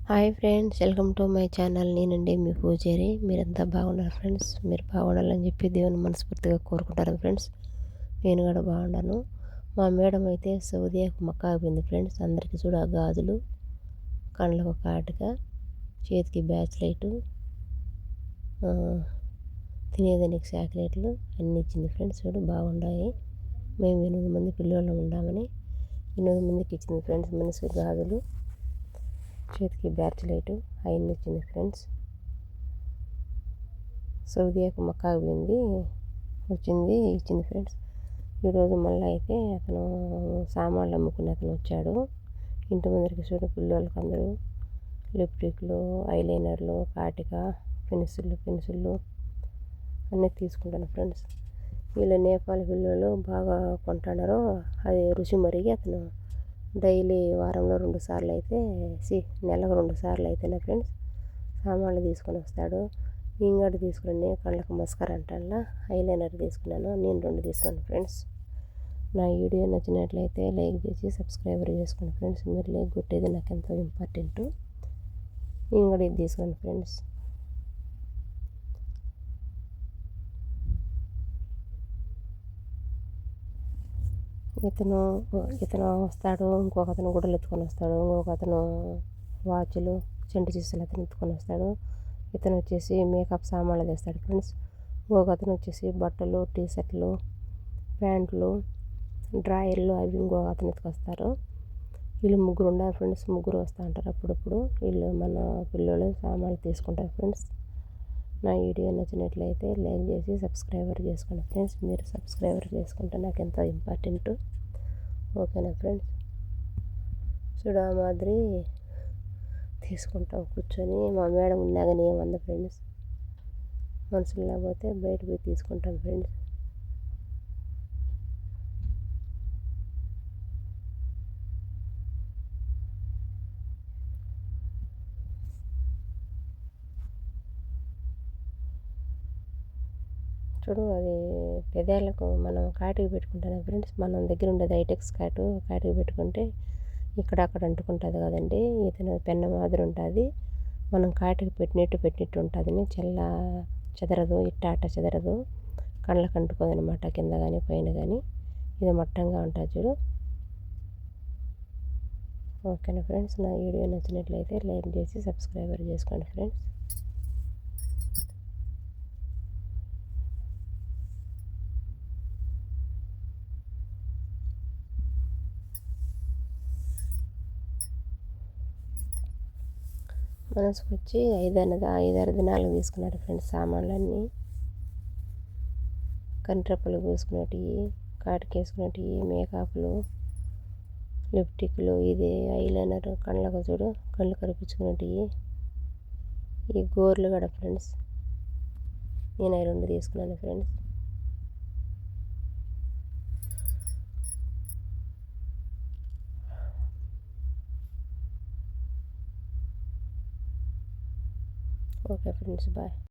Hi friends, welcome to my channel. నేనండి మీ పూజారి. మీరంతా బాగున్నారు ఫ్రెండ్స్. మీరు బాగుండాలని చెప్పి దేవుని మనస్ఫూర్తిగా కోరుకుంటారు ఫ్రెండ్స్. నేను కూడా బాగున్నాను. మా మేడం అయితే సౌదీకి మక్కా పోయింది ఫ్రెండ్స్. అందరికీ చూడ గాజులు, కళ్ళకు కాటుక, చేతికి బ్యాచ్లైటు, తినేదానికి చాక్లెట్లు అన్నీ ఇచ్చింది ఫ్రెండ్స్. చూడు బాగున్నాయి. మేము 8 మంది పిల్లలు ఉన్నామని 8 మందికి ఇచ్చింది ఫ్రెండ్స్. మనిషికి గాజులు, చేతికి బ్యాచ్లైట్ అవన్నీ ఇచ్చింది ఫ్రెండ్స్. సౌదీకి మక్కాకు పోయింది, ఇచ్చింది ఫ్రెండ్స్. ఈరోజు మళ్ళీ అయితే అతను సామాన్లు అమ్ముకుని అతను వచ్చాడు. ఇంటి ముందరికి చూడు పిల్లలకి అందరూ లిప్టిక్లు, ఐలైనర్లు, కాటిక, పెన్సిళ్ళు అన్నీ తీసుకుంటాను ఫ్రెండ్స్. వీళ్ళు నేపాల్ పిల్లలు బాగా కొంటున్నారు. అది రుచి మరిగి అతను డైలీ వారంలో 2 సార్లు అయితే నెలకు 2 సార్లు అయితేనే ఫ్రెండ్స్ సామాన్లు తీసుకొని వస్తాడు. ఇంగడి తీసుకుని కళ్ళకు మస్కర్ అంటల్లా ఐలైనర్ తీసుకున్నాను. నేను 2 తీసుకున్నాను ఫ్రెండ్స్. నా వీడియో నచ్చినట్లయితే లైక్ చేసి సబ్స్క్రైబర్ చేసుకోండి ఫ్రెండ్స్. మీరు లైక్ కొట్టేది నాకు ఎంతో ఇంపార్టెంట్. ఇంగడి ఇది తీసుకోండి ఫ్రెండ్స్. ఇతను వస్తాడు, ఇంకొక అతను గుడ్డలు ఎత్తుకొని వస్తాడు, ఇంకొక అతను వాచ్లు, చెంటు చీసలు అతను ఎత్తుకొని వస్తాడు. ఇతను వచ్చేసి మేకప్ సామాన్లు తెస్తాడు ఫ్రెండ్స్. ఇంకొక అతను వచ్చేసి బట్టలు, టీ షర్ట్లు, ప్యాంట్లు, డ్రాయర్లు అవి ఇంకొక అతను ఎత్తుకొస్తారు. వీళ్ళు ముగ్గురు ఉన్నారు ఫ్రెండ్స్. ముగ్గురు వస్తూ ఉంటారు అప్పుడప్పుడు. వీళ్ళు మన పిల్లలు సామాన్లు తీసుకుంటారు ఫ్రెండ్స్. నా వీడియో నచ్చినట్లయితే లైక్ చేసి సబ్స్క్రైబర్ చేసుకోండి ఫ్రెండ్స్. మీరు సబ్స్క్రైబర్ చేసుకుంటే నాకు ఎంతో ఇంపార్టెంట్. ఓకేనా ఫ్రెండ్స్. చూడ మాదిరి తీసుకుంటాం కూర్చొని. మా మేడం ఉన్నా కానీ ఏమంది ఫ్రెండ్స్. మనుషులు లేకపోతే బయట పోయి తీసుకుంటాం ఫ్రెండ్స్. చూడు అది పెదాలకు మనం కాటికి పెట్టుకుంటాం ఫ్రెండ్స్. మనం దగ్గర ఉండేది ఐటెక్స్ కాటికి పెట్టుకుంటే ఇక్కడ అక్కడ అంటుకుంటుంది కదండి. ఇతను పెన్న మాదిరి ఉంటుంది. మనం కాటికి పెట్టినట్టు ఉంటుంది. చెదరదు, అట్ట చెదరదు, కళ్ళకు అంటుకోదు అనమాట. కింద కానీ పైన కానీ ఇది మట్టంగా ఉంటుంది చూడు. ఓకేనా ఫ్రెండ్స్. నా వీడియో నచ్చినట్లయితే లైక్ చేసి సబ్స్క్రైబర్ చేసుకోండి ఫ్రెండ్స్. మనసుకు వచ్చి 5-6 దినాలు తీసుకున్నాడు ఫ్రెండ్స్ సామాన్లన్నీ. కంట్రెప్పలు పూసుకునేటివి, కాటికి వేసుకునేటివి, మేకప్లు, లిప్టిక్లు, ఇది ఐలైనర్, కళ్ళకు చూడు కళ్ళు కరిపించుకునేటివి, ఈ గోర్లు కూడా ఫ్రెండ్స్. నేను 2 తీసుకున్నాను ఫ్రెండ్స్. Okay friends, bye.